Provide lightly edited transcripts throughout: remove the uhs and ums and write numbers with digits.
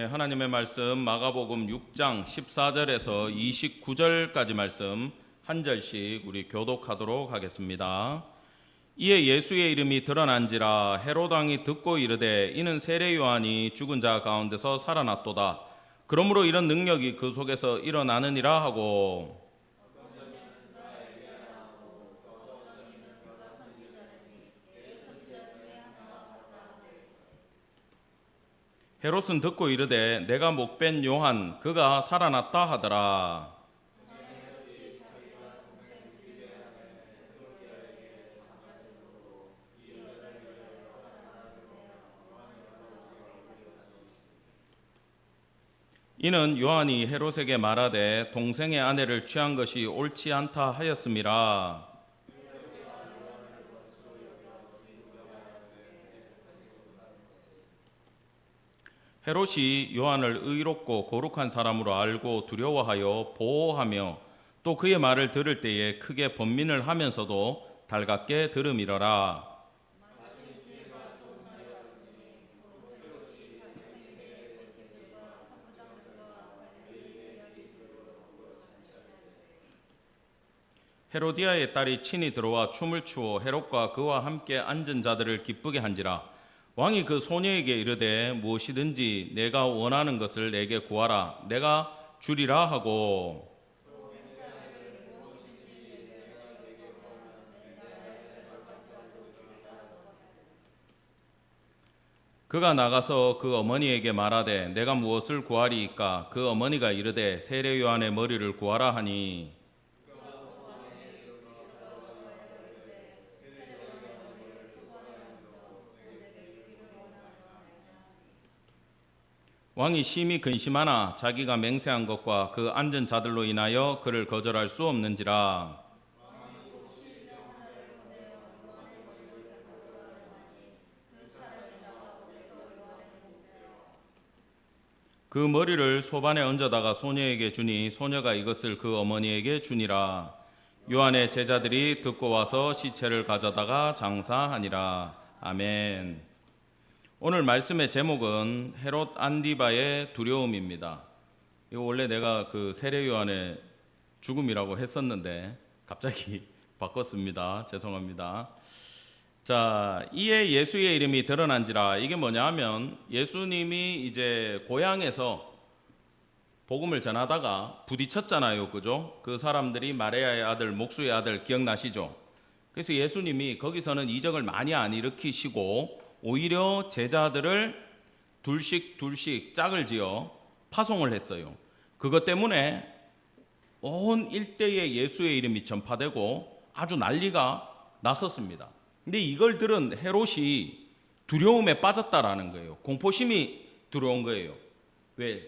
하나님의 말씀 마가복음 6장 14절에서 29절까지 말씀 한 절씩 우리 교독하도록 하겠습니다. 이에 예수의 이름이 드러난지라 헤롯 왕이 듣고 이르되 이는 세례 요한이 죽은 자 가운데서 살아났도다. 그러므로 이런 능력이 그 속에서 일어나느니라 하고, 헤롯은 듣고 이르되 내가 목벤 요한 그가 살아났다 하더라. 이는 요한이 헤롯에게 말하되 동생의 아내를 취한 것이 옳지 않다 하였음이라. 헤롯이 요한을 의롭고 거룩한 사람으로 알고 두려워하여 보호하며 또 그의 말을 들을 때에 크게 번민을 하면서도 달갑게 들음이러라. 헤로디아의 딸이 친히 들어와 춤을 추어 헤롯과 그와 함께 앉은 자들을 기쁘게 한지라. 왕이 그 소녀에게 이르되 무엇이든지 내가 원하는 것을 내게 구하라 내가 주리라 하고, 그가 나가서 그 어머니에게 말하되 내가 무엇을 구하리이까? 그 어머니가 이르되 세례 요한의 머리를 구하라 하니, 왕이 심히 근심하나 자기가 맹세한 것과 그 앉은 자들로 인하여 그를 거절할 수 없는지라. 그 머리를 소반에 얹어다가 소녀에게 주니 소녀가 이것을 그 어머니에게 주니라. 요한의 제자들이 듣고 와서 시체를 가져다가 장사하니라. 아멘. 오늘 말씀의 제목은 헤롯 안디바의 두려움입니다. 이거 원래 내가 그 세례 요한의 죽음이라고 했었는데 갑자기 바꿨습니다. 죄송합니다. 자, 이에 예수의 이름이 드러난지라. 이게 뭐냐 하면 예수님이 이제 고향에서 복음을 전하다가 부딪혔잖아요. 그죠? 그 사람들이 마리아의 아들 목수의 아들 기억나시죠? 그래서 예수님이 거기서는 이적을 많이 안 일으키시고 오히려 제자들을 둘씩 짝을 지어 파송을 했어요. 그것 때문에 온 일대에 예수의 이름이 전파되고 아주 난리가 났었습니다. 근데 이걸 들은 헤롯이 두려움에 빠졌다라는 거예요. 공포심이 들어온 거예요. 왜?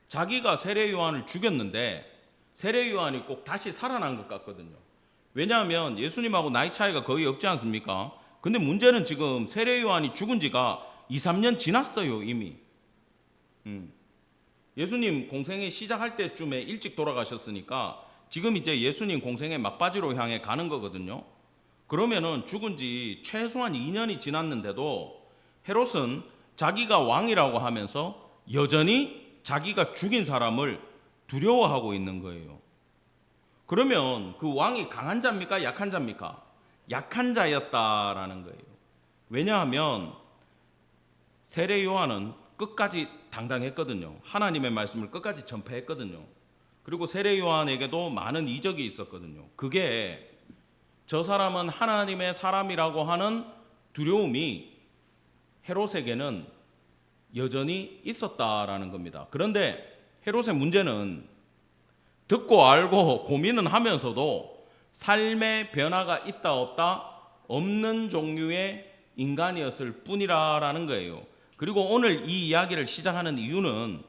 자기가 세례 요한을 죽였는데 세례 요한이 꼭 다시 살아난 것 같거든요. 왜냐하면 예수님하고 나이 차이가 거의 없지 않습니까? 근데 문제는 지금 세례 요한이 죽은 지가 2, 3년 지났어요 이미. 예수님 공생애 시작할 때쯤에 일찍 돌아가셨으니까 지금 이제 예수님 공생의 막바지로 향해 가는 거거든요. 그러면은 죽은 지 최소한 2년이 지났는데도 헤롯은 자기가 왕이라고 하면서 여전히 자기가 죽인 사람을 두려워하고 있는 거예요. 그러면 그 왕이 강한 자입니까? 약한 자입니까? 약한 자였다라는 거예요. 왜냐하면 세례 요한은 끝까지 당당했거든요. 하나님의 말씀을 끝까지 전파했거든요. 그리고 세례 요한에게도 많은 이적이 있었거든요. 그게 저 사람은 하나님의 사람이라고 하는 두려움이 헤롯에게는 여전히 있었다라는 겁니다. 그런데 헤롯의 문제는 듣고 알고 고민은 하면서도 삶의 변화가 있다 없다 없는 종류의 인간이었을 뿐이라는 거예요. 그리고 오늘 이 이야기를 시작하는 이유는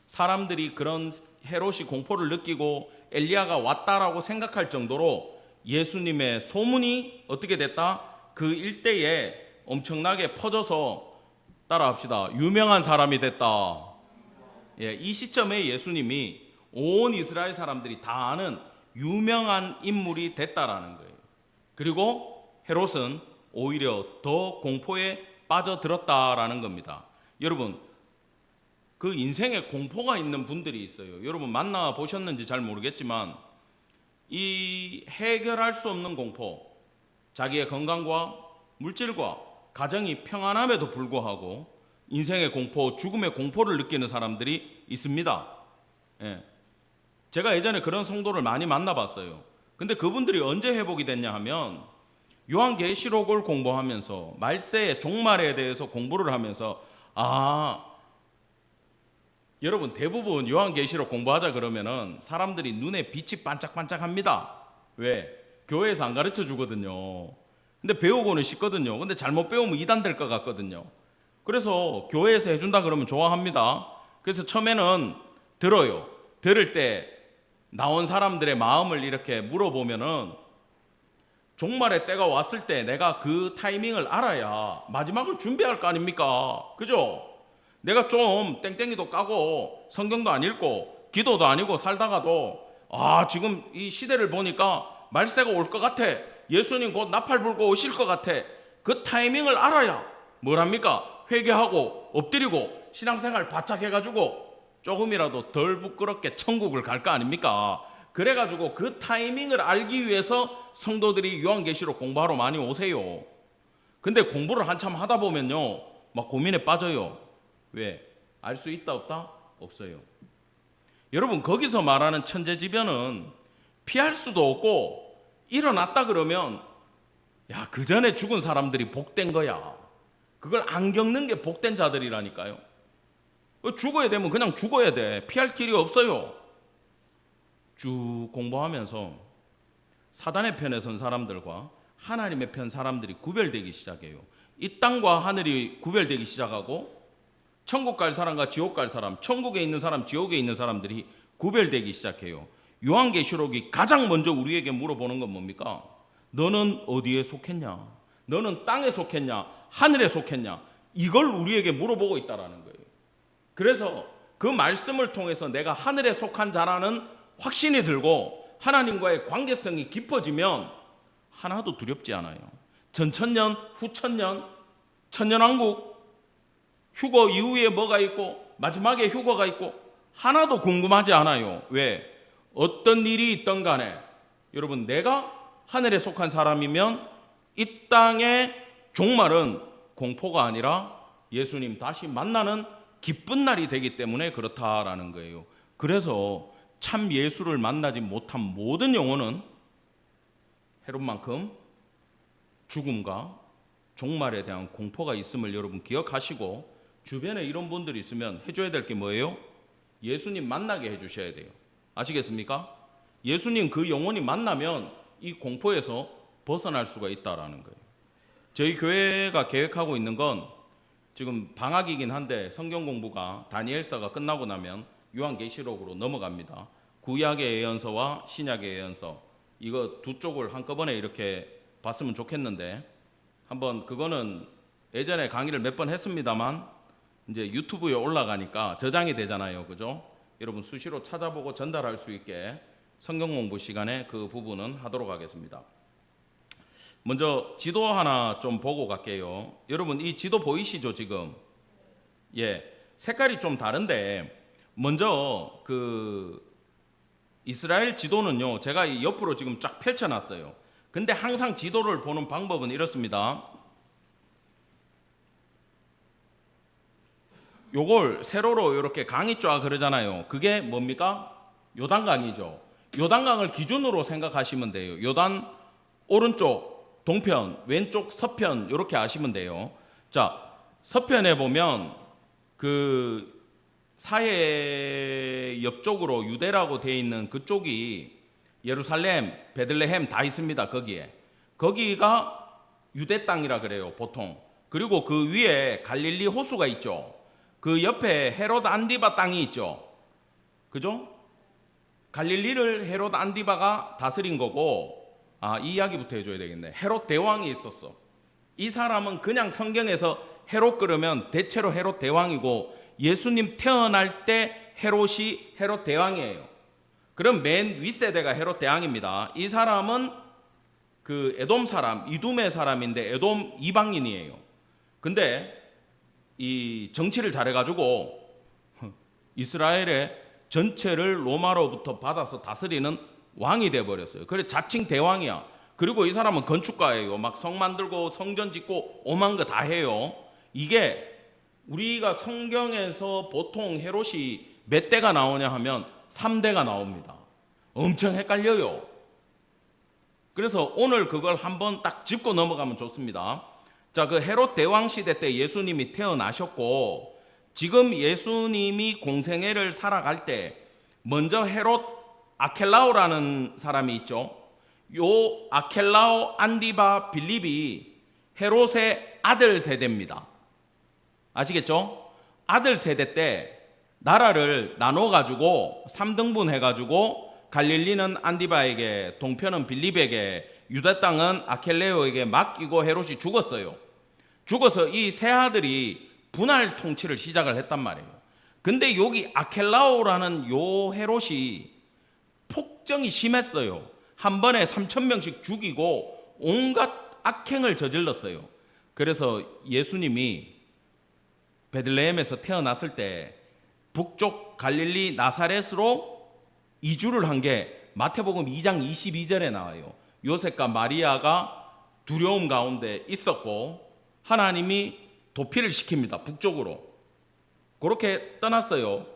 사람들이 그런 헤롯이 공포를 느끼고 엘리야가 왔다라고 생각할 정도로 예수님의 소문이 어떻게 됐다? 그 일대에 엄청나게 퍼져서 따라합시다. 유명한 사람이 됐다. 이 시점에 예수님이 온 이스라엘 사람들이 다 아는 유명한 인물이 됐다라는 거예요. 그리고 헤롯은 오히려 더 공포에 빠져들었다라는 겁니다. 여러분, 그 인생에 공포가 있는 분들이 있어요. 여러분 만나 보셨는지 잘 모르겠지만 이 해결할 수 없는 공포, 자기의 건강과 물질과 가정이 평안함에도 불구하고 인생의 공포, 죽음의 공포를 느끼는 사람들이 있습니다. 예. 제가 예전에 그런 성도를 많이 만나봤어요. 근데 그분들이 언제 회복이 됐냐 하면 요한계시록을 공부하면서 말세의 종말에 대해서 공부를 하면서 여러분 대부분 요한계시록 공부하자 그러면은 사람들이 눈에 빛이 반짝반짝합니다. 왜? 교회에서 안 가르쳐 주거든요. 근데 배우고는 싶거든요. 근데 잘못 배우면 이단 될 것 같거든요. 그래서 교회에서 해준다 그러면 좋아합니다. 그래서 처음에는 들어요. 들을 때 나온 사람들의 마음을 이렇게 물어보면은 종말의 때가 왔을 때 내가 그 타이밍을 알아야 마지막을 준비할 거 아닙니까? 그죠? 내가 좀 땡땡이도 까고 성경도 안 읽고 기도도 아니고 살다가도 지금 이 시대를 보니까 말세가 올 것 같아. 예수님 곧 나팔 불고 오실 것 같아. 그 타이밍을 알아야 뭘 합니까? 회개하고 엎드리고 신앙생활 바짝 해가지고 조금이라도 덜 부끄럽게 천국을 갈 거 아닙니까? 그래가지고 그 타이밍을 알기 위해서 성도들이 요한계시록 공부하러 많이 오세요. 근데 공부를 한참 하다 보면요 막 고민에 빠져요. 왜? 알 수 있다 없다? 없어요. 여러분 거기서 말하는 천재지변은 피할 수도 없고 일어났다 그러면 그 전에 죽은 사람들이 복된 거야. 그걸 안 겪는 게 복된 자들이라니까요. 죽어야 되면 그냥 죽어야 돼. 피할 길이 없어요. 쭉 공부하면서 사단의 편에 선 사람들과 하나님의 편 사람들이 구별되기 시작해요. 이 땅과 하늘이 구별되기 시작하고 천국 갈 사람과 지옥 갈 사람, 천국에 있는 사람, 지옥에 있는 사람들이 구별되기 시작해요. 요한계시록이 가장 먼저 우리에게 물어보는 건 뭡니까? 너는 어디에 속했냐? 너는 땅에 속했냐? 하늘에 속했냐? 이걸 우리에게 물어보고 있다라는 거예요. 그래서 그 말씀을 통해서 내가 하늘에 속한 자라는 확신이 들고 하나님과의 관계성이 깊어지면 하나도 두렵지 않아요. 전천년, 후천년, 천년왕국, 휴거 이후에 뭐가 있고 마지막에 휴거가 있고 하나도 궁금하지 않아요. 왜? 어떤 일이 있던 간에 여러분 내가 하늘에 속한 사람이면 이 땅의 종말은 공포가 아니라 예수님 다시 만나는 기쁜 날이 되기 때문에 그렇다라는 거예요. 그래서 참 예수를 만나지 못한 모든 영혼은 헤롯만큼 죽음과 종말에 대한 공포가 있음을 여러분 기억하시고 주변에 이런 분들이 있으면 해줘야 될 게 뭐예요? 예수님 만나게 해주셔야 돼요. 아시겠습니까? 예수님 그 영혼이 만나면 이 공포에서 벗어날 수가 있다라는 거예요. 저희 교회가 계획하고 있는 건 지금 방학이긴 한데 성경 공부가 다니엘서가 끝나고 나면 요한계시록으로 넘어갑니다. 구약의 예언서와 신약의 예언서 이거 두 쪽을 한꺼번에 이렇게 봤으면 좋겠는데 한번 그거는 예전에 강의를 몇 번 했습니다만 이제 유튜브에 올라가니까 저장이 되잖아요. 그죠? 여러분 수시로 찾아보고 전달할 수 있게 성경 공부 시간에 그 부분은 하도록 하겠습니다. 먼저 지도 하나 좀 보고 갈게요. 여러분 이 지도 보이시죠 지금? 색깔이 좀 다른데 먼저 그 이스라엘 지도는요 제가 옆으로 지금 쫙 펼쳐놨어요. 근데 항상 지도를 보는 방법은 이렇습니다. 요걸 세로로 이렇게 강이 쫙 그러잖아요. 그게 뭡니까? 요단강이죠. 요단강을 기준으로 생각하시면 돼요. 요단 오른쪽 동편, 왼쪽 서편 이렇게 아시면 돼요. 자, 서편에 보면 그 사해 옆쪽으로 유대라고 되어 있는 그쪽이 예루살렘, 베들레헴 다 있습니다. 거기가 유대 땅이라 그래요. 보통. 그리고 그 위에 갈릴리 호수가 있죠. 그 옆에 헤롯 안디바 땅이 있죠. 그죠? 갈릴리를 헤롯 안디바가 다스린 거고 이 이야기부터 해줘야 되겠네. 헤롯 대왕이 있었어. 이 사람은 그냥 성경에서 헤롯 그러면 대체로 헤롯 대왕이고 예수님 태어날 때 헤롯이 헤롯 대왕이에요. 그럼 맨 윗세대가 헤롯 대왕입니다. 이 사람은 그 에돔 사람, 이둠의 사람인데 에돔 이방인이에요. 근데 이 정치를 잘해가지고 이스라엘의 전체를 로마로부터 받아서 다스리는 왕이 돼버렸어요. 그래 자칭 대왕이야. 그리고 이 사람은 건축가예요. 막 성 만들고 성전 짓고 오만 거 다 해요. 이게 우리가 성경에서 보통 헤롯이 몇 대가 나오냐 하면 3대가 나옵니다. 엄청 헷갈려요. 그래서 오늘 그걸 한번 딱 짚고 넘어가면 좋습니다. 자, 그 헤롯 대왕 시대 때 예수님이 태어나셨고, 지금 예수님이 공생애를 살아갈 때 먼저 헤롯 아켈라오라는 사람이 있죠. 요 아켈라오, 안디바, 빌립이 헤롯의 아들 세대입니다. 아시겠죠? 아들 세대 때 나라를 나눠 가지고 3등분 해 가지고 갈릴리는 안디바에게, 동편은 빌립에게, 유다 땅은 아켈레오에게 맡기고 헤롯이 죽었어요. 죽어서 이 세 아들이 분할 통치를 시작을 했단 말이에요. 근데 여기 아켈라오라는 요 헤롯이 폭정이 심했어요. 한 번에 3,000명씩 죽이고 온갖 악행을 저질렀어요. 그래서 예수님이 베들레헴에서 태어났을 때 북쪽 갈릴리 나사렛으로 이주를 한 게 마태복음 2장 22절에 나와요. 요셉과 마리아가 두려움 가운데 있었고 하나님이 도피를 시킵니다. 북쪽으로. 그렇게 떠났어요.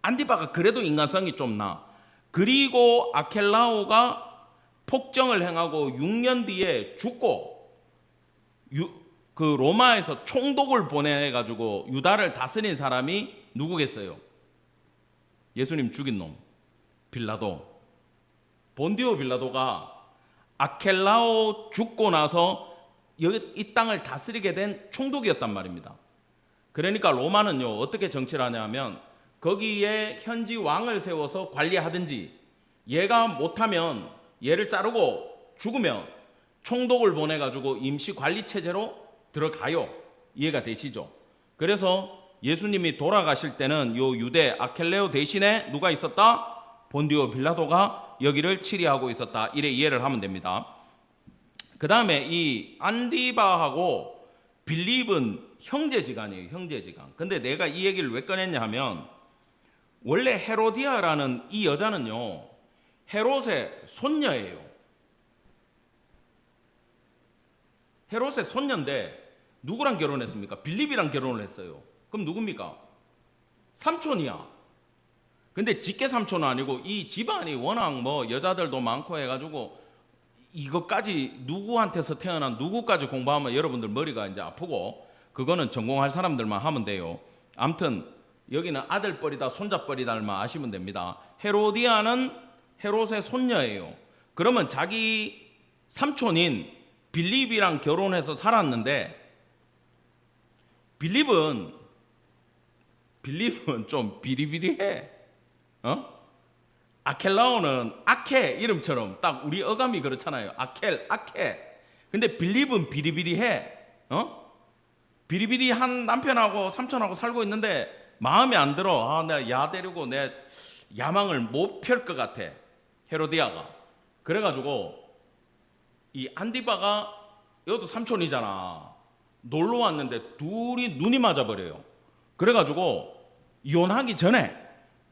안디바가 그래도 인간성이 좀 나. 그리고 아켈라오가 폭정을 행하고 6년 뒤에 죽고 그 로마에서 총독을 보내가지고 유다를 다스린 사람이 누구겠어요? 예수님 죽인 놈 빌라도. 본디오 빌라도가 아켈라오 죽고 나서 이 땅을 다스리게 된 총독이었단 말입니다. 그러니까 로마는요 어떻게 정치를 하냐면 거기에 현지 왕을 세워서 관리하든지, 얘가 못하면 얘를 자르고 죽으면 총독을 보내가지고 임시 관리 체제로 들어가요. 이해가 되시죠? 그래서 예수님이 돌아가실 때는 요 유대 아켈레오 대신에 누가 있었다? 본디오 빌라도가 여기를 치리하고 있었다. 이래 이해를 하면 됩니다. 그 다음에 이 안디바하고 빌립은 형제지간이에요. 형제지간. 근데 내가 이 얘기를 왜 꺼냈냐 하면 원래 헤로디아라는 이 여자는요 헤롯의 손녀예요. 헤롯의 손녀인데 누구랑 결혼했습니까? 빌립이랑 결혼을 했어요. 그럼 누굽니까? 삼촌이야. 근데 직계 삼촌은 아니고 이 집안이 워낙 뭐 여자들도 많고 해가지고 이것까지 누구한테서 태어난 누구까지 공부하면 여러분들 머리가 이제 아프고 그거는 전공할 사람들만 하면 돼요. 아무튼 여기는 아들뻘이다 손자뻘이다만 아시면 됩니다. 헤로디아는 헤롯의 손녀예요. 그러면 자기 삼촌인 빌립이랑 결혼해서 살았는데 빌립은 좀 비리비리해. 아켈라오는 아케 이름처럼 딱 우리 어감이 그렇잖아요. 아케. 근데 빌립은 비리비리해. 비리비리한 남편하고 삼촌하고 살고 있는데 마음에 안 들어. 내가 야 데리고 내 야망을 못 펼 것 같아. 헤로디아가. 그래가지고 이 안디바가 이것도 삼촌이잖아. 놀러 왔는데 둘이 눈이 맞아버려요. 그래가지고 이혼하기 전에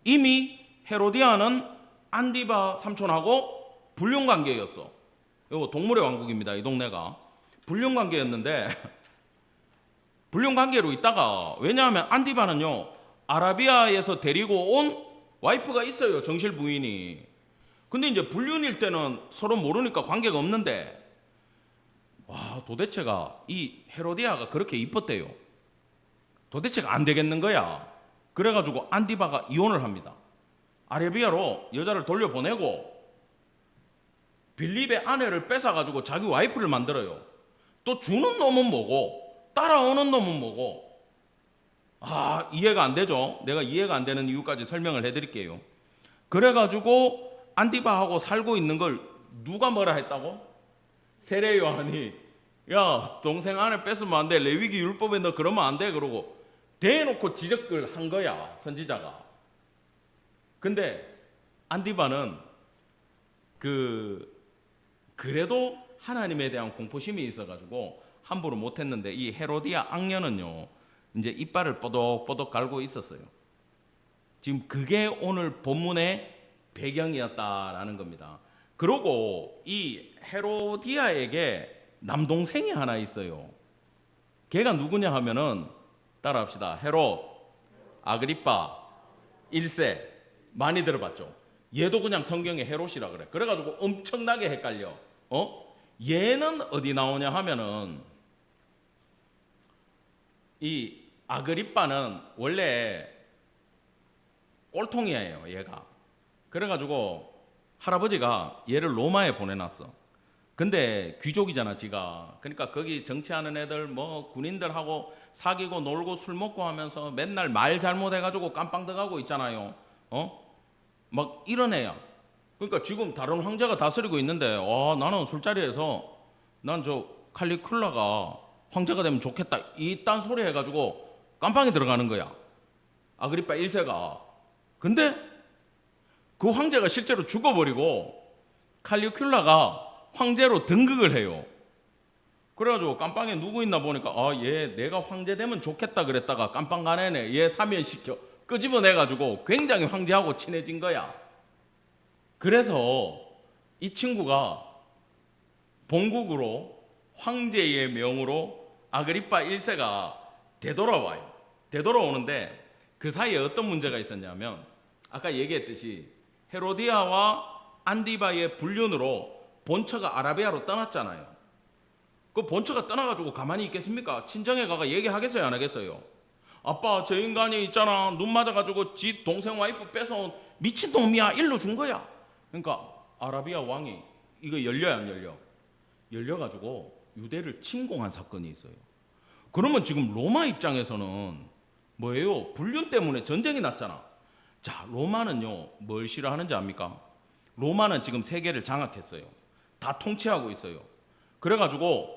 이미 헤로디아는 안디바 삼촌하고 불륜관계였어. 이거 동물의 왕국입니다. 이 동네가 불륜관계였는데 불륜관계로 있다가, 왜냐하면 안디바는요 아라비아에서 데리고 온 와이프가 있어요. 정실 부인이. 근데 이제 불륜일 때는 서로 모르니까 관계가 없는데, 와 도대체가 이 헤로디아가 그렇게 이뻤대요. 도대체가 안 되겠는 거야. 그래가지고 안디바가 이혼을 합니다. 아라비아로 여자를 돌려보내고 빌립의 아내를 뺏어가지고 자기 와이프를 만들어요. 또 주는 놈은 뭐고 따라오는 놈은 뭐고. 이해가 안 되죠. 내가 이해가 안 되는 이유까지 설명을 해드릴게요. 그래가지고 안디바하고 살고 있는 걸 누가 뭐라 했다고? 세례 요한이 야 동생 아내 뺏으면 안 돼. 레위기 율법에 너 그러면 안 돼. 그러고 대놓고 지적을 한 거야 선지자가. 근데 안디바는 그래도 하나님에 대한 공포심이 있어가지고 함부로 못했는데, 이 헤로디아 악녀는요 이제 이빨을 뽀독뽀독 갈고 있었어요. 지금 그게 오늘 본문의 배경이었다라는 겁니다. 그리고 이 헤로디아에게 남동생이 하나 있어요. 걔가 누구냐 하면은 따라합시다. 헤롯, 아그리파, 1세 많이 들어봤죠. 얘도 그냥 성경에 헤롯이라 그래. 그래가지고 엄청나게 헷갈려. 얘는 어디 나오냐 하면은 이 아그리빠는 원래 꼴통이에요. 얘가. 그래가지고 할아버지가 얘를 로마에 보내놨어. 근데 귀족이잖아 지가. 그러니까 거기 정치하는 애들 뭐 군인들하고 사귀고 놀고 술 먹고 하면서 맨날 말 잘못해가지고 깜빵 들어가고 있잖아요. 막 이런 애야. 그러니까 지금 다른 황제가 다스리고 있는데 나는 술자리에서 난 저 칼리클라가 황제가 되면 좋겠다 이딴 소리 해가지고 깜빵에 들어가는 거야. 아그리빠 1세가. 근데 그 황제가 실제로 죽어버리고 칼리큘라가 황제로 등극을 해요. 그래가지고 깜빵에 누구 있나 보니까 얘 내가 황제 되면 좋겠다 그랬다가 깜빵 가네네. 얘 사면시켜 끄집어내가지고 굉장히 황제하고 친해진 거야. 그래서 이 친구가 본국으로 황제의 명으로 아그리빠 1세가 되돌아와요. 되돌아오는데 그 사이에 어떤 문제가 있었냐면 아까 얘기했듯이 헤로디아와 안디바의 불륜으로 본처가 아라비아로 떠났잖아요. 그 본처가 떠나가지고 가만히 있겠습니까? 친정에 가가 얘기하겠어요 안 하겠어요? 아빠 저 인간이 있잖아 눈 맞아가지고 지 동생 와이프 뺏어온 미친놈이야 일로 준 거야. 그러니까 아라비아 왕이 이거 열려야 안 열려? 열려가지고 유대를 침공한 사건이 있어요. 그러면 지금 로마 입장에서는 뭐예요? 불륜 때문에 전쟁이 났잖아. 자, 로마는요 뭘 싫어하는지 압니까? 로마는 지금 세계를 장악했어요. 다 통치하고 있어요. 그래가지고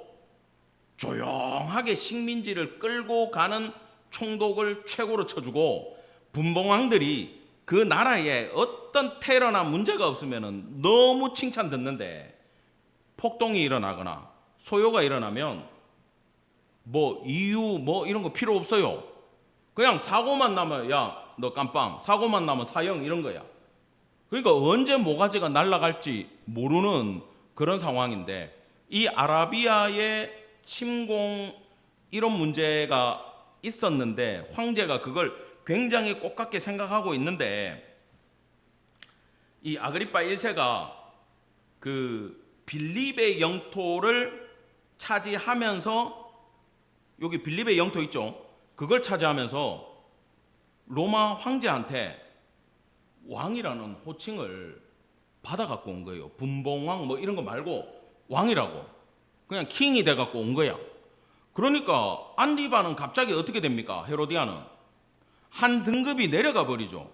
조용하게 식민지를 끌고 가는 총독을 최고로 쳐주고 분봉왕들이 그 나라에 어떤 테러나 문제가 없으면 너무 칭찬 듣는데 폭동이 일어나거나 소요가 일어나면 뭐 이유 뭐 이런 거 필요 없어요. 그냥 사고만 나면 야 너 깜빵, 사고만 나면 사형 이런 거야. 그러니까 언제 모가지가 날아갈지 모르는 그런 상황인데 이 아라비아의 침공 이런 문제가 있었는데 황제가 그걸 굉장히 꽃같게 생각하고 있는데 이 아그리빠 1세가 그 빌립의 영토를 차지하면서 여기 빌립의 영토 있죠? 그걸 차지하면서 로마 황제한테 왕이라는 호칭을 받아갖고 온 거예요. 분봉왕 뭐 이런 거 말고 왕이라고 그냥 킹이 돼갖고 온 거야. 그러니까 안디바는 갑자기 어떻게 됩니까? 헤로디아는 한 등급이 내려가 버리죠.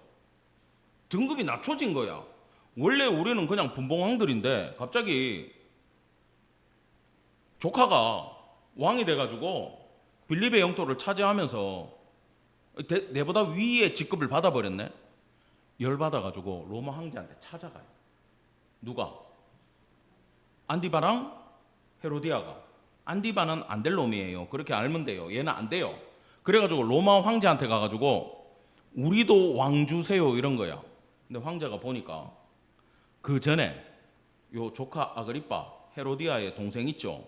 등급이 낮춰진 거야. 원래 우리는 그냥 분봉왕들인데 갑자기 조카가 왕이 돼가지고 빌립의 영토를 차지하면서 내보다 위의 직급을 받아버렸네. 열받아가지고 로마 황제한테 찾아가요. 누가? 안디바랑 헤로디아가. 안디바는 안 될 놈이에요. 그렇게 알면 돼요. 얘는 안 돼요. 그래가지고 로마 황제한테 가가지고 우리도 왕 주세요 이런 거야. 근데 황제가 보니까 그 전에 요 조카 아그리빠 헤로디아의 동생 있죠.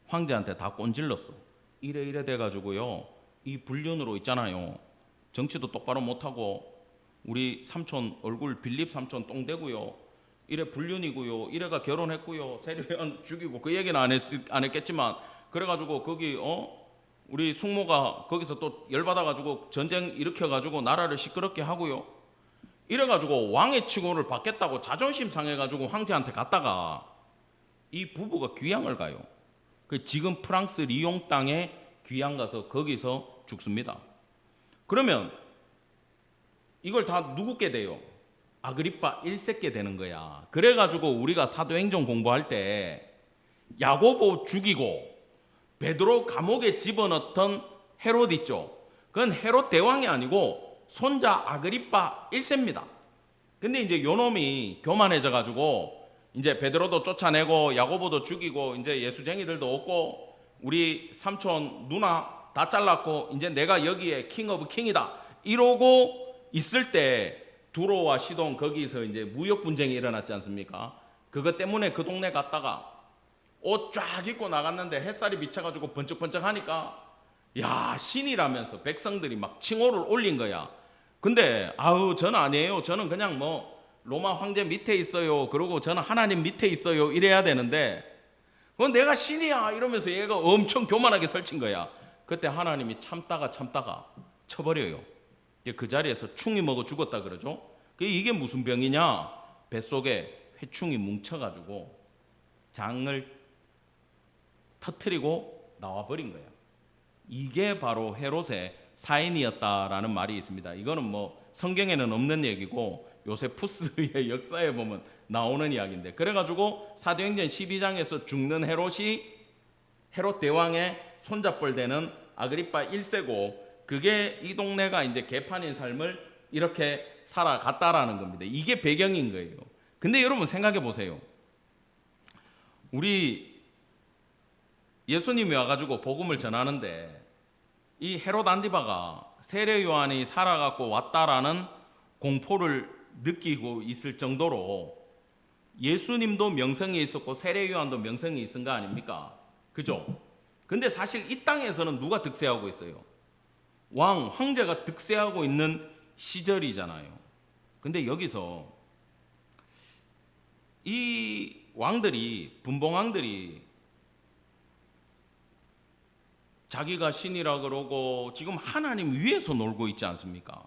황제한테 다 꼰질렀어. 이래 돼가지고요. 이 불륜으로 있잖아요. 정치도 똑바로 못하고 우리 삼촌 얼굴 빌립 삼촌 똥대고요. 이래 불륜이고요. 이래가 결혼했고요. 세례원 죽이고 그 얘기는 안 했겠지만 그래가지고 거기 우리 숙모가 거기서 또 열받아가지고 전쟁 일으켜가지고 나라를 시끄럽게 하고요. 이래가지고 왕의 칭호를 받겠다고 자존심 상해가지고 황제한테 갔다가 이 부부가 귀향을 가요. 그 지금 프랑스 리옹 땅에 귀향 가서 거기서 죽습니다. 그러면 이걸 다 누구께 돼요? 아그리빠 1세께 되는 거야. 그래가지고 우리가 사도행전 공부할 때 야고보 죽이고 베드로 감옥에 집어넣던 헤롯 있죠. 그건 헤롯 대왕이 아니고 손자 아그리빠 1세입니다. 근데 이제 요놈이 교만해져가지고 이제 베드로도 쫓아내고 야고보도 죽이고 이제 예수쟁이들도 없고 우리 삼촌 누나 다 잘랐고 이제 내가 여기에 킹 오브 킹이다 이러고 있을 때 두로와 시돈 거기서 이제 무역 분쟁이 일어났지 않습니까? 그것 때문에 그 동네 갔다가 옷 쫙 입고 나갔는데 햇살이 비쳐가지고 번쩍번쩍 하니까 야, 신이라면서 백성들이 막 칭호를 올린 거야. 근데 아우, 저는 아니에요. 저는 그냥 뭐 로마 황제 밑에 있어요. 그리고 저는 하나님 밑에 있어요. 이래야 되는데 그건 내가 신이야 이러면서 얘가 엄청 교만하게 설친 거야. 그때 하나님이 참다가 쳐버려요. 그 자리에서 충이 먹어 죽었다 그러죠. 이게 무슨 병이냐? 뱃속에 회충이 뭉쳐가지고 장을 터뜨리고 나와버린 거야. 이게 바로 헤롯의 사인이었다라는 말이 있습니다. 이거는 뭐 성경에는 없는 얘기고 요세푸스의 역사에 보면 나오는 이야기인데, 그래가지고 사도행전 12장에서 죽는 헤롯이 헤롯 대왕의 손잡벌 되는 아그리파 1세고, 그게 이 동네가 이제 개판인 삶을 이렇게 살아갔다라는 겁니다. 이게 배경인 거예요. 근데 여러분 생각해 보세요. 우리 예수님이 와가지고 복음을 전하는데 이 헤롯 안디바가 세례 요한이 살아갖고 왔다라는 공포를 느끼고 있을 정도로 예수님도 명성이 있었고 세례 요한도 명성이 있은 거 아닙니까? 그죠? 근데 사실 이 땅에서는 누가 득세하고 있어요? 황제가 득세하고 있는 시절이잖아요. 근데 여기서 이 왕들이, 분봉왕들이 자기가 신이라 그러고 지금 하나님 위에서 놀고 있지 않습니까?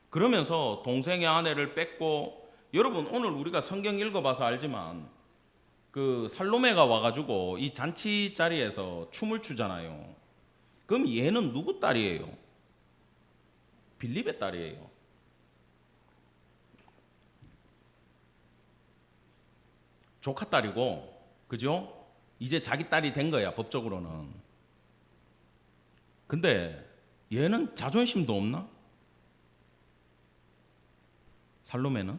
그러면서 동생의 아내를 뺏고, 여러분 오늘 우리가 성경 읽어봐서 알지만 그 살로메가 와가지고 이 잔치 자리에서 춤을 추잖아요. 그럼 얘는 누구 딸이에요? 빌립의 딸이에요. 조카 딸이고, 그죠? 이제 자기 딸이 된 거야, 법적으로는. 근데 얘는 자존심도 없나? 살로메는?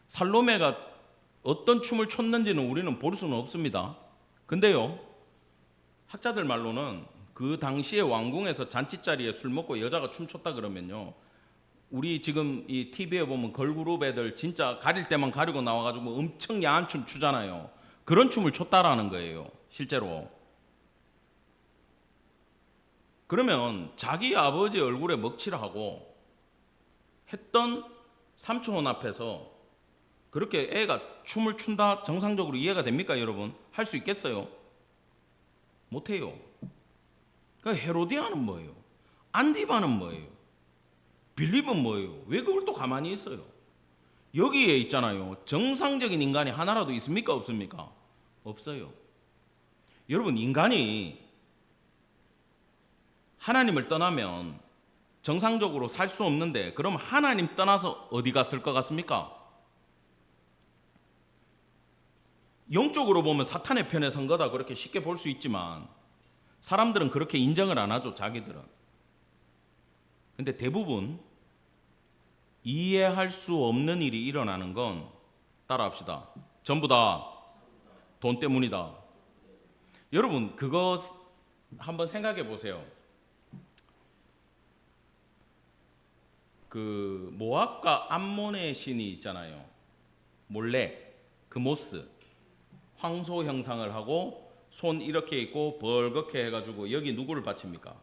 살로메가 어떤 춤을 췄는지는 우리는 볼 수는 없습니다. 근데요, 학자들 말로는 그 당시에 왕궁에서 잔치자리에 술 먹고 여자가 춤췄다 그러면요, 우리 지금 이 TV에 보면 걸그룹 애들 진짜 가릴 때만 가리고 나와가지고 엄청 야한 춤 추잖아요. 그런 춤을 췄다라는 거예요, 실제로. 그러면 자기 아버지 얼굴에 먹칠을 하고 했던 삼촌 앞에서 그렇게 애가 춤을 춘다 정상적으로 이해가 됩니까, 여러분? 할 수 있겠어요? 못해요. 그러니까 헤로디아는 뭐예요? 안디바는 뭐예요? 빌립은 뭐예요? 왜 그걸 또 가만히 있어요? 여기에 있잖아요. 정상적인 인간이 하나라도 있습니까, 없습니까? 없어요. 여러분, 인간이 하나님을 떠나면 정상적으로 살 수 없는데, 그럼 하나님 떠나서 어디 갔을 것 같습니까? 영적으로 보면 사탄의 편에 선 거다 그렇게 쉽게 볼 수 있지만 사람들은 그렇게 인정을 안 하죠, 자기들은. 근데 대부분 이해할 수 없는 일이 일어나는 건, 따라합시다, 전부 다 돈 때문이다. 여러분 그거 한번 생각해 보세요. 그 모압과 암몬의 신이 있잖아요. 몰렉, 그 모스, 황소 형상을 하고 손 이렇게 있고 벌겋게 해가지고 여기 누구를 바칩니까?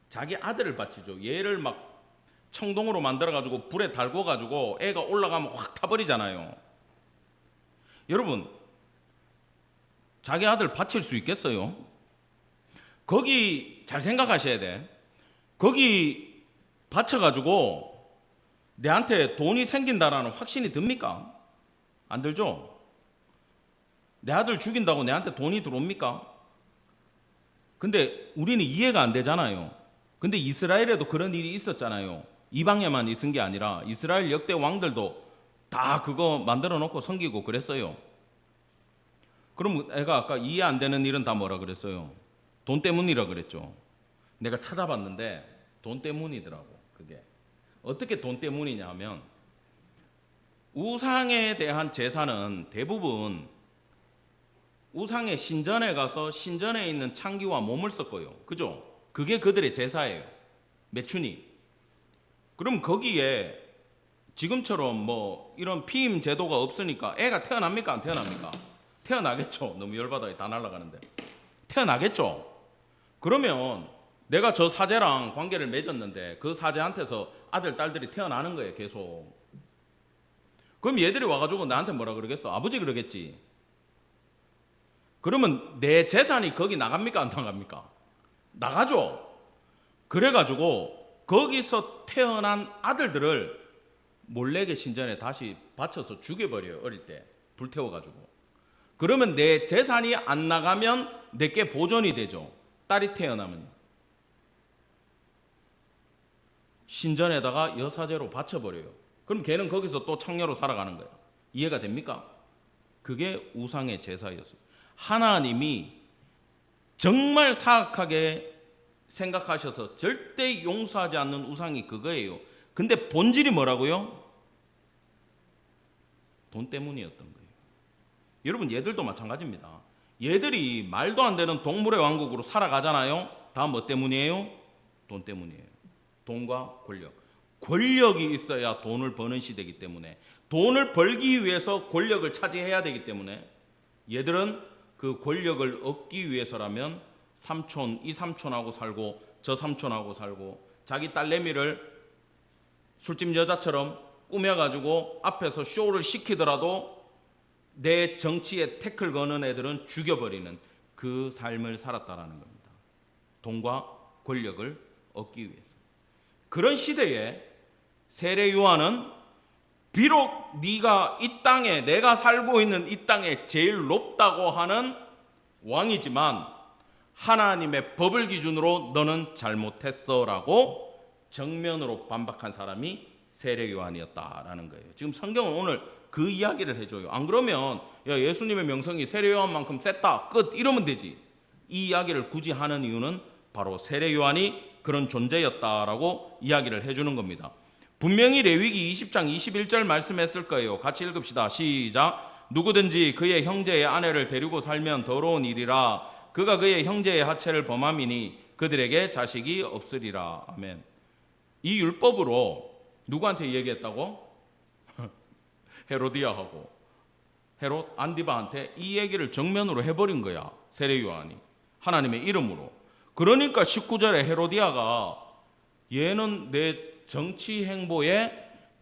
자기 아들을 바치죠. 얘를 막 청동으로 만들어가지고 불에 달궈가지고 애가 올라가면 확 타버리잖아요. 여러분 자기 아들 바칠 수 있겠어요? 거기 잘 생각하셔야 돼. 거기 바쳐가지고 내한테 돈이 생긴다라는 확신이 듭니까? 안 들죠? 내 아들 죽인다고 내한테 돈이 들어옵니까? 근데 우리는 이해가 안 되잖아요. 근데 이스라엘에도 그런 일이 있었잖아요. 이방에만 있은 게 아니라 이스라엘 역대 왕들도 다 그거 만들어 놓고 섬기고 그랬어요. 그럼 애가 아까 이해 안 되는 일은 다 뭐라 그랬어요? 돈 때문이라 그랬죠. 내가 찾아봤는데 돈 때문이더라고. 그게 어떻게 돈 때문이냐 하면, 우상에 대한 제사는 대부분 우상의 신전에 가서 신전에 있는 창 기와 몸을 섞어요. 그죠? 그게 그들의 제사예요. 매춘이. 그럼 거기에 지금처럼 뭐 이런 피임 제도가 없으니까 애가 태어납니까? 안 태어납니까? 태어나겠죠. 너무 열받아요. 다 날아가는데. 태어나겠죠. 그러면 내가 저 사제랑 관계를 맺었는데 그 사제한테서 아들, 딸들이 태어나는 거예요. 계속. 그럼 얘들이 와가지고 나한테 뭐라 그러겠어? 아버지 그러겠지. 그러면 내 재산이 거기 나갑니까? 안 나갑니까? 나가죠. 그래가지고 거기서 태어난 아들들을 몰래게 신전에 다시 바쳐서 죽여버려요. 어릴 때 불태워가지고. 그러면 내 재산이 안 나가면 내게 보존이 되죠. 딸이 태어나면 신전에다가 여사제로 바쳐버려요. 그럼 걔는 거기서 또 창녀로 살아가는 거예요. 이해가 됩니까? 그게 우상의 제사였어요. 하나님이 정말 사악하게 생각하셔서 절대 용서하지 않는 우상이 그거예요. 근데 본질이 뭐라고요? 돈 때문이었던 거예요. 여러분 얘들도 마찬가지입니다. 얘들이 말도 안 되는 동물의 왕국으로 살아가잖아요. 다 뭐 때문이에요? 돈 때문이에요. 돈과 권력. 권력이 있어야 돈을 버는 시대이기 때문에 돈을 벌기 위해서 권력을 차지해야 되기 때문에 얘들은 그 권력을 얻기 위해서라면 이 삼촌하고 살고 저 삼촌하고 살고 자기 딸내미를 술집 여자처럼 꾸며가지고 앞에서 쇼를 시키더라도 내 정치에 태클 거는 애들은 죽여버리는 그 삶을 살았다라는 겁니다. 돈과 권력을 얻기 위해서. 그런 시대에 세례 요한은 비록 네가 이 땅에 내가 살고 있는 이 땅에 제일 높다고 하는 왕이지만 하나님의 법을 기준으로 너는 잘못했어라고 정면으로 반박한 사람이 세례 요한이었다라는 거예요. 지금 성경은 오늘 그 이야기를 해줘요. 안 그러면 야, 예수님의 명성이 세례 요한만큼 셌다 끝 이러면 되지. 이 이야기를 굳이 하는 이유는 바로 세례 요한이 그런 존재였다라고 이야기를 해주는 겁니다. 분명히 레위기 20장 21절 말씀했을 거예요. 같이 읽읍시다. 시작. 누구든지 그의 형제의 아내를 데리고 살면 더러운 일이라. 그가 그의 형제의 하체를 범함이니 그들에게 자식이 없으리라. 아멘. 이 율법으로 누구한테 얘기했다고? 헤로디아하고 헤롯 안디바한테 이 얘기를 정면으로 해버린 거야. 세례 요한이 하나님의 이름으로. 그러니까 19절에 헤로디아가 얘는 내 정치 행보에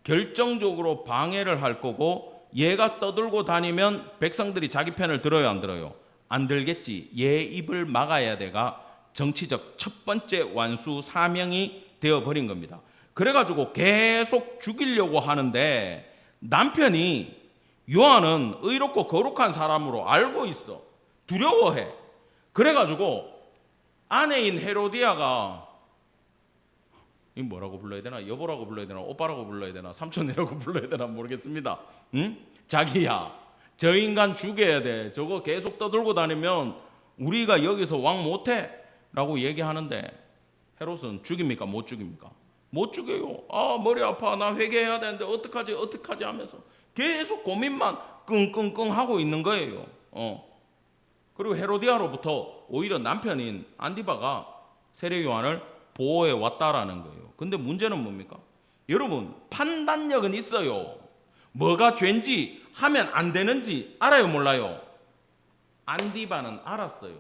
결정적으로 방해를 할 거고 얘가 떠들고 다니면 백성들이 자기 편을 들어요 안 들어요? 안 들겠지. 얘 입을 막아야 돼가 정치적 첫 번째 완수 사명이 되어버린 겁니다. 그래가지고 계속 죽이려고 하는데 남편이 요한은 의롭고 거룩한 사람으로 알고 있어. 두려워해. 그래가지고 아내인 헤로디아가 이 뭐라고 불러야 되나? 여보라고 불러야 되나? 오빠라고 불러야 되나? 삼촌이라고 불러야 되나? 모르겠습니다. 응? 자기야, 저 인간 죽여야 돼. 저거 계속 떠들고 다니면 우리가 여기서 왕 못해. 라고 얘기하는데 헤롯은 죽입니까? 못 죽입니까? 못 죽여요. 아, 머리 아파. 나 회개해야 되는데 어떡하지 하면서 계속 고민만 끙끙끙 하고 있는 거예요. 그리고 헤로디아로부터 오히려 남편인 안디바가 세례 요한을 보호해 왔다라는 거예요. 근데 문제는 뭡니까? 여러분, 판단력은 있어요. 뭐가 죄인지 하면 안 되는지 알아요, 몰라요? 안디바는 알았어요.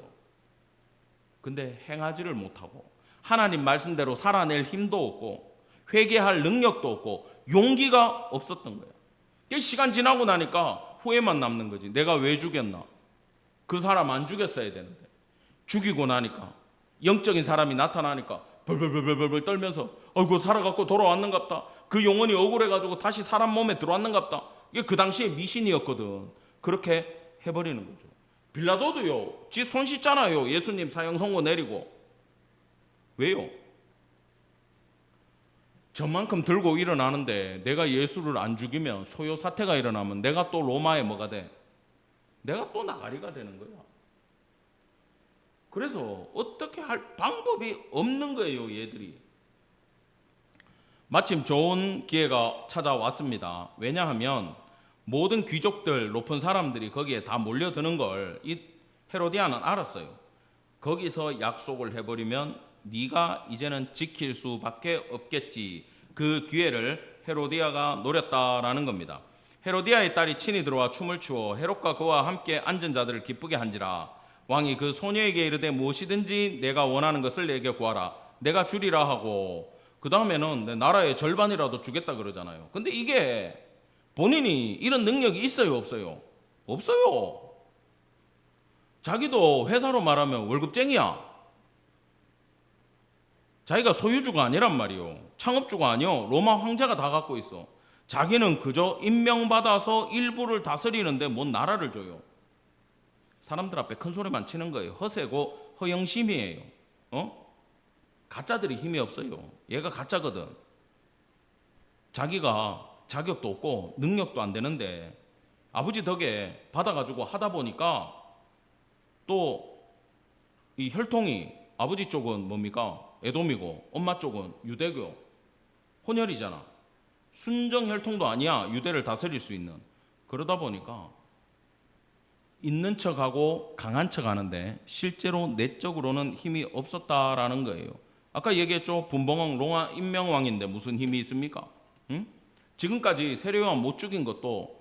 근데 행하지를 못하고 하나님 말씀대로 살아낼 힘도 없고 회개할 능력도 없고 용기가 없었던 거예요. 시간 지나고 나니까 후회만 남는 거지. 내가 왜 죽였나? 그 사람 안 죽였어야 되는데. 죽이고 나니까 영적인 사람이 나타나니까 벌벌벌벌벌 떨면서 어이구 살아갖고 돌아왔는갑다. 그 영혼이 억울해가지고 다시 사람 몸에 들어왔는갑다. 이게 그 당시에 미신이었거든. 그렇게 해버리는 거죠. 빌라도도요. 지 손 씻잖아요. 예수님 사형 선고 내리고. 왜요? 저만큼 들고 일어나는데 내가 예수를 안 죽이면 소요 사태가 일어나면 내가 또 로마에 뭐가 돼? 내가 또 나가리가 되는 거야. 그래서 어떻게 할 방법이 없는 거예요, 얘들이. 마침 좋은 기회가 찾아왔습니다. 왜냐하면 모든 귀족들, 높은 사람들이 거기에 다 몰려드는 걸 이 헤로디아는 알았어요. 거기서 약속을 해버리면 네가 이제는 지킬 수밖에 없겠지. 그 기회를 헤로디아가 노렸다라는 겁니다. 헤로디아의 딸이 친히 들어와 춤을 추어 헤롯과 그와 함께 앉은 자들을 기쁘게 한지라. 왕이 그 소녀에게 이르되 무엇이든지 내가 원하는 것을 내게 구하라. 내가 주리라 하고, 그 다음에는 나라의 절반이라도 주겠다 그러잖아요. 근데 이게 본인이 이런 능력이 있어요, 없어요? 없어요. 자기도 회사로 말하면 월급쟁이야. 자기가 소유주가 아니란 말이요. 창업주가 아니요. 로마 황제가 다 갖고 있어. 자기는 그저 임명받아서 일부를 다스리는데 뭔 나라를 줘요. 사람들 앞에 큰 소리만 치는 거예요. 허세고 허영심이에요. 가짜들이 힘이 없어요. 얘가 가짜거든. 자기가 자격도 없고 능력도 안 되는데 아버지 덕에 받아가지고 하다 보니까 또 이 혈통이 아버지 쪽은 뭡니까? 에돔이고 엄마 쪽은 유대교 혼혈이잖아. 순정 혈통도 아니야. 유대를 다스릴 수 있는. 그러다 보니까 있는 척하고 강한 척하는데 실제로 내적으로는 힘이 없었다라는 거예요. 아까 얘기했죠. 분봉왕 로마 임명왕인데 무슨 힘이 있습니까? 응? 지금까지 세례요한 못 죽인 것도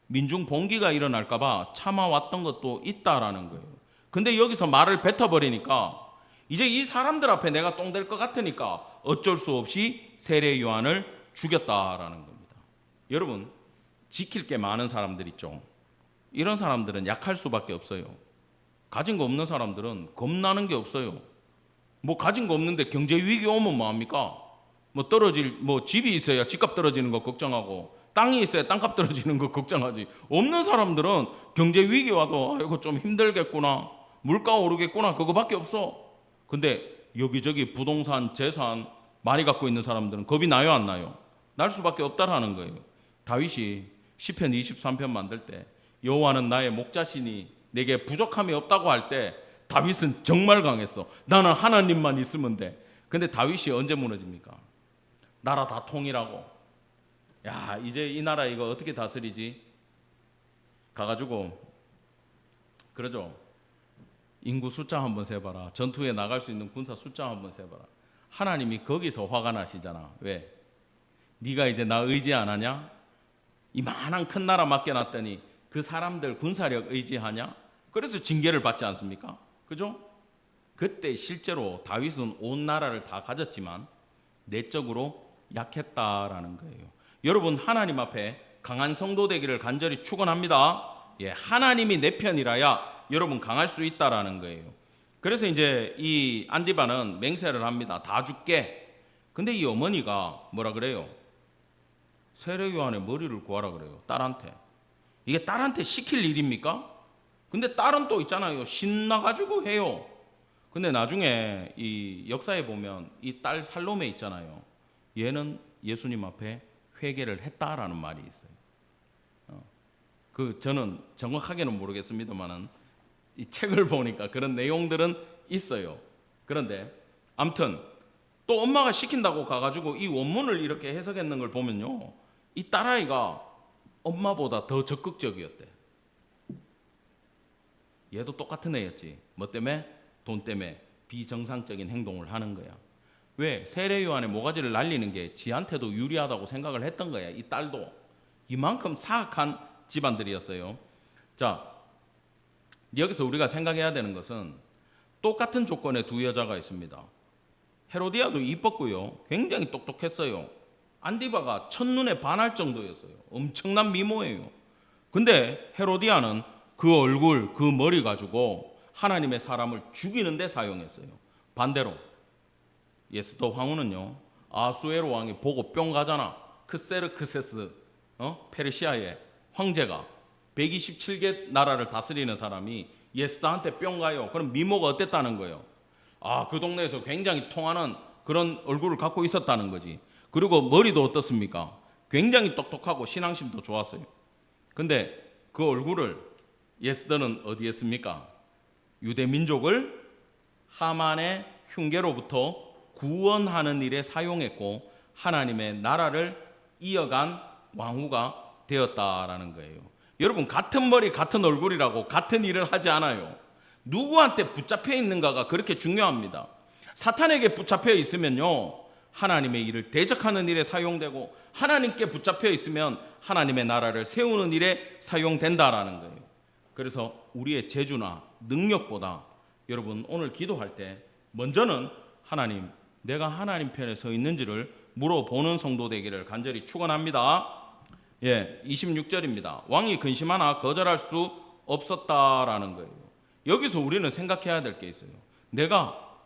민중 봉기가 일어날까 봐 참아왔던 것도 있다라는 거예요. 근데 여기서 말을 뱉어버리니까 이제 이 사람들 앞에 내가 똥 될 것 같으니까 어쩔 수 없이 세례 요한을 죽였다라는 겁니다. 여러분, 지킬 게 많은 사람들 있죠. 이런 사람들은 약할 수밖에 없어요. 가진 거 없는 사람들은 겁나는 게 없어요. 뭐 가진 거 없는데 경제 위기 오면 뭐합니까? 뭐 떨어질, 뭐 집이 있어야 집값 떨어지는 거 걱정하고 땅이 있어야 땅값 떨어지는 거 걱정하지. 없는 사람들은 경제 위기 와도 아이고 좀 힘들겠구나, 물가 오르겠구나, 그거밖에 없어. 근데 여기저기 부동산, 재산 많이 갖고 있는 사람들은 겁이 나요, 안 나요? 날 수밖에 없다라는 거예요. 다윗이 시편 23편 만들 때 여호와는 나의 목자시니 내게 부족함이 없다고 할 때 다윗은 정말 강했어. 나는 하나님만 있으면 돼. 근데 다윗이 언제 무너집니까? 나라 다 통일하고, 야 이제 이 나라 이거 어떻게 다스리지? 가가지고 그러죠. 인구 숫자 한번 세봐라. 전투에 나갈 수 있는 군사 숫자 한번 세봐라. 하나님이 거기서 화가 나시잖아. 왜? 네가 이제 나 의지 안 하냐? 이만한 큰 나라 맡겨놨더니 그 사람들 군사력 의지하냐? 그래서 징계를 받지 않습니까? 그죠? 그때 실제로 다윗은 온 나라를 다 가졌지만 내적으로 약했다라는 거예요. 여러분, 하나님 앞에 강한 성도 되기를 간절히 축원합니다. 예, 하나님이 내 편이라야 여러분 강할 수 있다라는 거예요. 그래서 이제 이 안디바는 맹세를 합니다. 다 줄게. 근데 이 어머니가 뭐라 그래요? 세례 요한의 머리를 구하라 그래요. 딸한테. 이게 딸한테 시킬 일입니까? 근데 딸은 또 있잖아요. 신나가지고 해요. 근데 나중에 이 역사에 보면 이 딸 살로메 있잖아요. 얘는 예수님 앞에 회개를 했다라는 말이 있어요. 그 저는 정확하게는 모르겠습니다만은 이 책을 보니까 그런 내용들은 있어요. 그런데 아무튼 또 엄마가 시킨다고 가가지고 이 원문을 이렇게 해석했는 걸 보면요, 이 딸아이가 엄마보다 더 적극적이었대. 얘도 똑같은 애였지. 뭐 때문에? 돈 때문에 비정상적인 행동을 하는 거야. 왜? 세례 요한의 모가지를 날리는 게 지한테도 유리하다고 생각을 했던 거야. 이 딸도. 이만큼 사악한 집안들이었어요. 자, 여기서 우리가 생각해야 되는 것은 똑같은 조건의 두 여자가 있습니다. 헤로디아도 이뻤고요. 굉장히 똑똑했어요. 안디바가 첫눈에 반할 정도였어요. 엄청난 미모예요. 근데 헤로디아는 그 얼굴, 그 머리 가지고 하나님의 사람을 죽이는 데 사용했어요. 반대로 예스더 황후는요, 아수에로 왕이 보고 뿅 가잖아. 크세르크세스 페르시아의 황제가 127개 나라를 다스리는 사람이 예스더한테 뿅 가요. 그럼 미모가 어땠다는 거예요? 아, 그 동네에서 굉장히 통하는 그런 얼굴을 갖고 있었다는 거지. 그리고 머리도 어떻습니까? 굉장히 똑똑하고 신앙심도 좋았어요. 근데 그 얼굴을 예스더는 어디에 씁니까? 유대 민족을 하만의 흉계로부터 구원하는 일에 사용했고 하나님의 나라를 이어간 왕후가 되었다라는 거예요. 여러분, 같은 머리 같은 얼굴이라고 같은 일을 하지 않아요. 누구한테 붙잡혀 있는가가 그렇게 중요합니다. 사탄에게 붙잡혀 있으면요, 하나님의 일을 대적하는 일에 사용되고 하나님께 붙잡혀 있으면 하나님의 나라를 세우는 일에 사용된다라는 거예요. 그래서 우리의 재주나 능력보다 여러분 오늘 기도할 때 먼저는 하나님, 내가 하나님 편에 서 있는지를 물어보는 성도 되기를 간절히 축원합니다. 26절입니다. 왕이 근심하나 거절할 수 없었다라는 거예요. 여기서 우리는 생각해야 될 게 있어요. 내가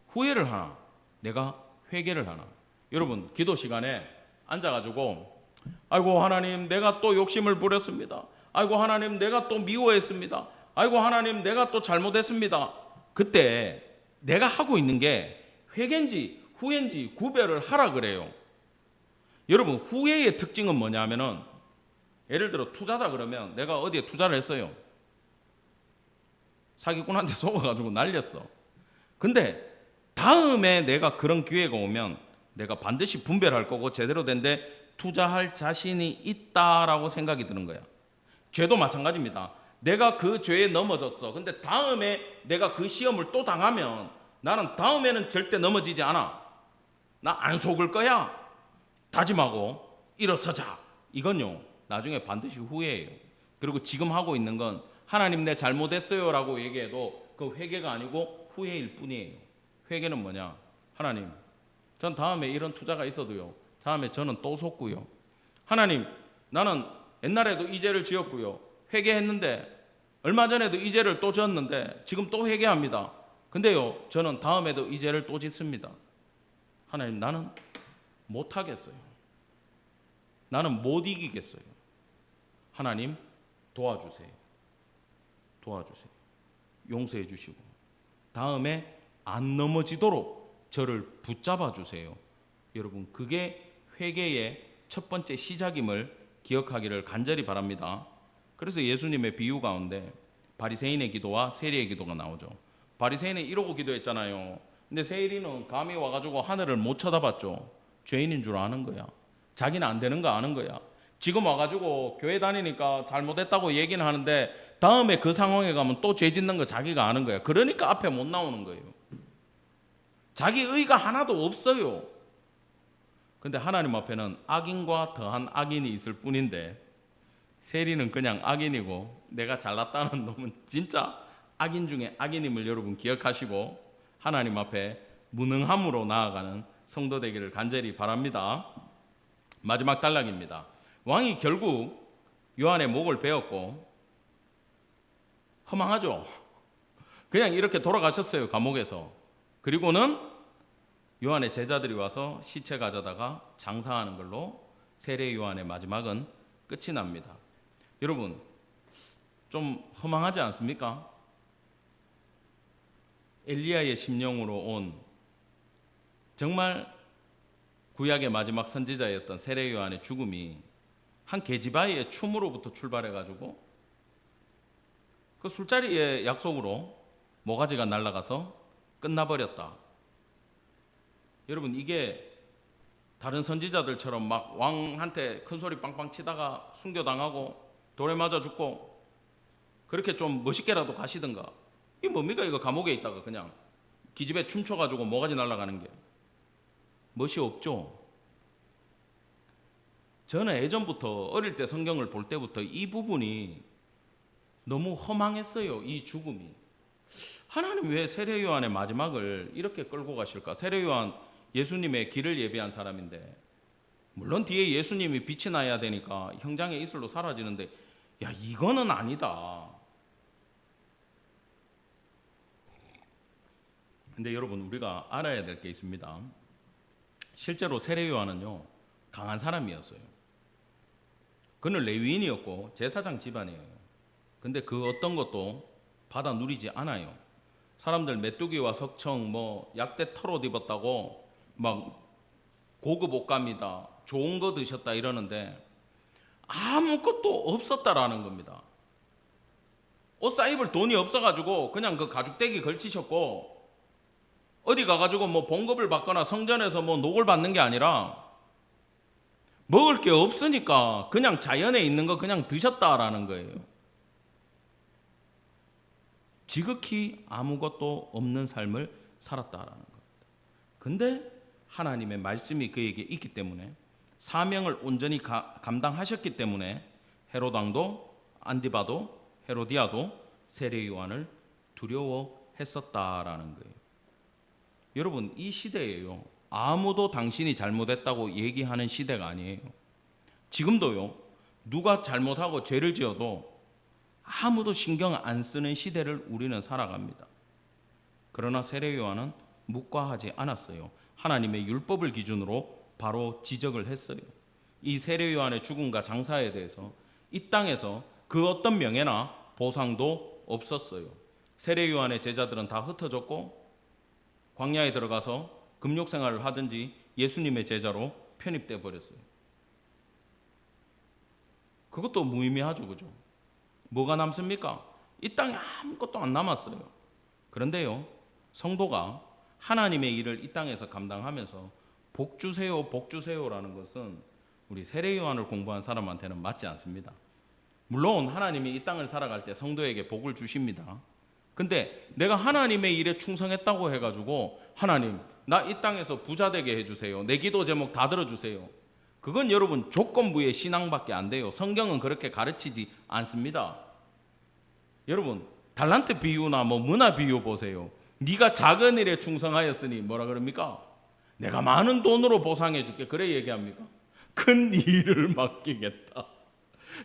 후회를 하나, 내가 회개를 하나. 여러분 기도 시간에 앉아가지고 아이고 하나님 내가 또 욕심을 부렸습니다. 아이고 하나님 내가 또 미워했습니다. 아이고 하나님 내가 또 잘못했습니다. 그때 내가 하고 있는 게 회개인지 후회인지 구별을 하라 그래요. 여러분 후회의 특징은 뭐냐면은 예를 들어 투자다 그러면 내가 어디에 투자를 했어요. 사기꾼한테 속아가지고 날렸어. 근데 다음에 내가 그런 기회가 오면 내가 반드시 분별할 거고 제대로 된데 투자할 자신이 있다라고 생각이 드는 거야. 죄도 마찬가지입니다. 내가 그 죄에 넘어졌어. 근데 다음에 내가 그 시험을 또 당하면 나는 다음에는 절대 넘어지지 않아. 나 안 속을 거야. 다짐하고 일어서자. 이건요 나중에 반드시 후회해요. 그리고 지금 하고 있는 건 하나님 내 잘못했어요 라고 얘기해도 그 회개가 아니고 후회일 뿐이에요. 회개는 뭐냐? 하나님 전 다음에 이런 투자가 있어도요 다음에 저는 또 속고요. 하나님 나는 옛날에도 이 죄를 지었고요 회개했는데 얼마 전에도 이 죄를 또 지었는데 지금 또 회개합니다. 근데요 저는 다음에도 이 죄를 또 짓습니다. 하나님 나는 못하겠어요. 나는 못 이기겠어요. 하나님 도와주세요. 도와주세요. 용서해 주시고 다음에 안 넘어지도록 저를 붙잡아 주세요. 여러분 그게 회개의 첫 번째 시작임을 기억하기를 간절히 바랍니다. 그래서 예수님의 비유 가운데 바리새인의 기도와 세리의 기도가 나오죠. 바리새인은 이러고 기도했잖아요. 근데 세리는 감히 와가지고 하늘을 못 쳐다봤죠. 죄인인 줄 아는 거야. 자기는 안 되는 거 아는 거야. 지금 와가지고 교회 다니니까 잘못했다고 얘기는 하는데 다음에 그 상황에 가면 또 죄 짓는 거 자기가 아는 거야. 그러니까 앞에 못 나오는 거예요. 자기 의가 하나도 없어요. 근데 하나님 앞에는 악인과 더한 악인이 있을 뿐인데 세리는 그냥 악인이고 내가 잘났다는 놈은 진짜 악인 중에 악인임을 여러분 기억하시고 하나님 앞에 무능함으로 나아가는 성도 되기를 간절히 바랍니다. 마지막 단락입니다. 왕이 결국 요한의 목을 베었고 허망하죠. 그냥 이렇게 돌아가셨어요. 감옥에서. 그리고는 요한의 제자들이 와서 시체 가져다가 장사하는 걸로 세례 요한의 마지막은 끝이 납니다. 여러분 좀 허망하지 않습니까? 엘리야의 심령으로 온 정말 구약의 마지막 선지자였던 세례 요한의 죽음이 한 계집아이의 춤으로부터 출발해가지고 그 술자리의 약속으로 모가지가 날아가서 끝나버렸다. 여러분 이게 다른 선지자들처럼 막 왕한테 큰 소리 빵빵 치다가 순교당하고 돌에 맞아 죽고 그렇게 좀 멋있게라도 가시든가. 이게 뭡니까? 이거 감옥에 있다가 그냥 기집애 춤춰가지고 모가지 날아가는 게 멋이 없죠. 저는 예전부터 어릴 때 성경을 볼 때부터 이 부분이 너무 허망했어요. 이 죽음이. 하나님 왜 세례 요한의 마지막을 이렇게 끌고 가실까? 세례 요한 예수님의 길을 예비한 사람인데 물론 뒤에 예수님이 빛이 나야 되니까 형장의 이슬로 사라지는데 야 이거는 아니다. 근데 여러분 우리가 알아야 될 게 있습니다. 실제로 세례 요한은요 강한 사람이었어요. 그는 레위인이었고 제사장 집안이에요. 근데 그 어떤 것도 받아 누리지 않아요. 사람들 메뚜기와 석청 뭐 약대 털옷 입었다고 막 고급 옷감이다 좋은 거 드셨다 이러는데 아무것도 없었다라는 겁니다. 옷 사입을 돈이 없어가지고 그냥 그 가죽대기 걸치셨고 어디 가가지고 뭐 봉급을 받거나 성전에서 뭐 녹을 받는 게 아니라 먹을 게 없으니까 그냥 자연에 있는 거 그냥 드셨다라는 거예요. 지극히 아무것도 없는 삶을 살았다라는 겁니다. 근데 하나님의 말씀이 그에게 있기 때문에 사명을 온전히 감당하셨기 때문에 헤롯 왕도 안디바도 헤로디아도 세례 요한을 두려워했었다라는 거예요. 여러분, 이 시대예요. 아무도 당신이 잘못했다고 얘기하는 시대가 아니에요. 지금도요, 누가 잘못하고 죄를 지어도 아무도 신경 안 쓰는 시대를 우리는 살아갑니다. 그러나 세례 요한은 묵과하지 않았어요. 하나님의 율법을 기준으로 바로 지적을 했어요. 이 세례 요한의 죽음과 장사에 대해서 이 땅에서 그 어떤 명예나 보상도 없었어요. 세례 요한의 제자들은 다 흩어졌고 광야에 들어가서 금욕 생활을 하든지 예수님의 제자로 편입돼 버렸어요. 그것도 무의미하죠, 그죠? 뭐가 남습니까? 이 땅에 아무것도 안 남았어요. 그런데요, 성도가 하나님의 일을 이 땅에서 감당하면서 복 주세요, 복 주세요라는 것은 우리 세례 요한을 공부한 사람한테는 맞지 않습니다. 물론 하나님이 이 땅을 살아갈 때 성도에게 복을 주십니다. 근데 내가 하나님의 일에 충성했다고 해가지고 하나님, 나 이 땅에서 부자 되게 해주세요, 내 기도 제목 다 들어주세요, 그건 여러분 조건부의 신앙밖에 안 돼요. 성경은 그렇게 가르치지 않습니다. 여러분, 달란트 비유나 문화 비유 보세요. 네가 작은 일에 충성하였으니 뭐라 그럽니까? 내가 많은 돈으로 보상해 줄게, 그래 얘기합니까? 큰 일을 맡기겠다.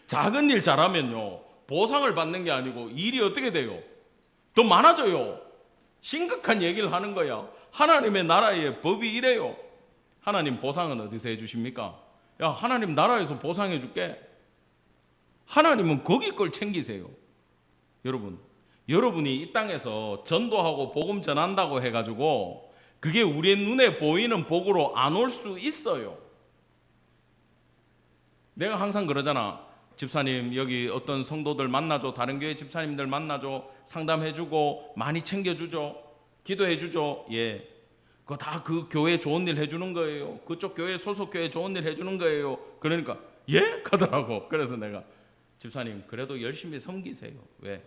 작은 일 잘하면요, 보상을 받는 게 아니고 일이 어떻게 돼요? 더 많아져요. 심각한 얘기를 하는 거야. 하나님의 나라의 법이 이래요. 하나님 보상은 어디서 해주십니까? 야, 하나님 나라에서 보상해 줄게. 하나님은 거기 걸 챙기세요. 여러분, 여러분이 이 땅에서 전도하고 복음 전한다고 해가지고 그게 우리 눈에 보이는 복으로 안 올 수 있어요. 내가 항상 그러잖아. 집사님, 여기 어떤 성도들 만나줘, 다른 교회 집사님들 만나줘, 상담해주고 많이 챙겨주죠, 기도해주죠. 예, 그거 다 그 교회 좋은 일 해주는 거예요. 그쪽 교회 소속 교회 좋은 일 해주는 거예요. 그러니까 예? 가더라고. 그래서 내가 집사님, 그래도 열심히 섬기세요. 왜?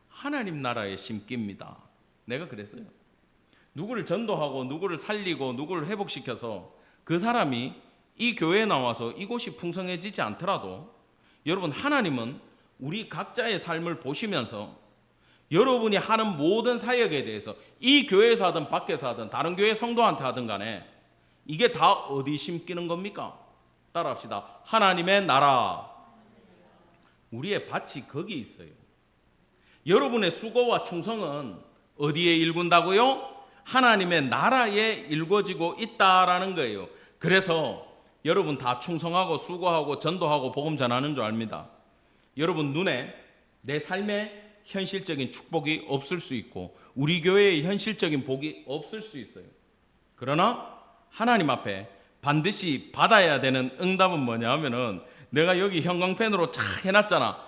하나님 나라의 심기입니다. 내가 그랬어요. 누구를 전도하고 누구를 살리고 누구를 회복시켜서 그 사람이 이 교회에 나와서 이곳이 풍성해지지 않더라도 여러분, 하나님은 우리 각자의 삶을 보시면서 여러분이 하는 모든 사역에 대해서 이 교회에서 하든 밖에서 하든 다른 교회 성도한테 하든 간에 이게 다 어디 심기는 겁니까? 따라합시다. 하나님의 나라. 우리의 밭이 거기 있어요. 여러분의 수고와 충성은 어디에 일군다고요? 하나님의 나라에 일궈지고 있다라는 거예요. 그래서 여러분 다 충성하고 수고하고 전도하고 복음 전하는 줄 압니다. 여러분 눈에 내 삶의 현실적인 축복이 없을 수 있고 우리 교회의 현실적인 복이 없을 수 있어요. 그러나 하나님 앞에 반드시 받아야 되는 응답은 뭐냐 하면은, 내가 여기 형광펜으로 쫙 해놨잖아.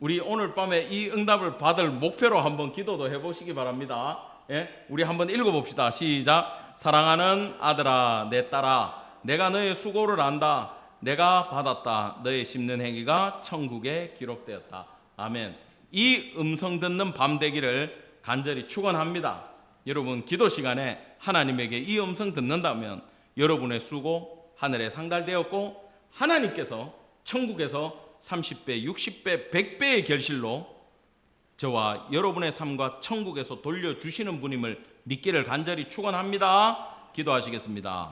우리 오늘 밤에 이 응답을 받을 목표로 한번 기도도 해보시기 바랍니다. 예? 우리 한번 읽어봅시다. 시작. 사랑하는 아들아, 내 딸아, 내가 너의 수고를 안다. 내가 받았다. 너의 심는 행위가 천국에 기록되었다. 아멘. 이 음성 듣는 밤 되기를 간절히 축원합니다. 여러분, 기도 시간에 하나님에게 이 음성 듣는다면 여러분의 수고 하늘에 상달되었고 하나님께서 천국에서 30배, 60배, 100배의 결실로 저와 여러분의 삶과 천국에서 돌려주시는 분임을 믿기를 간절히 축원합니다. 기도하시겠습니다.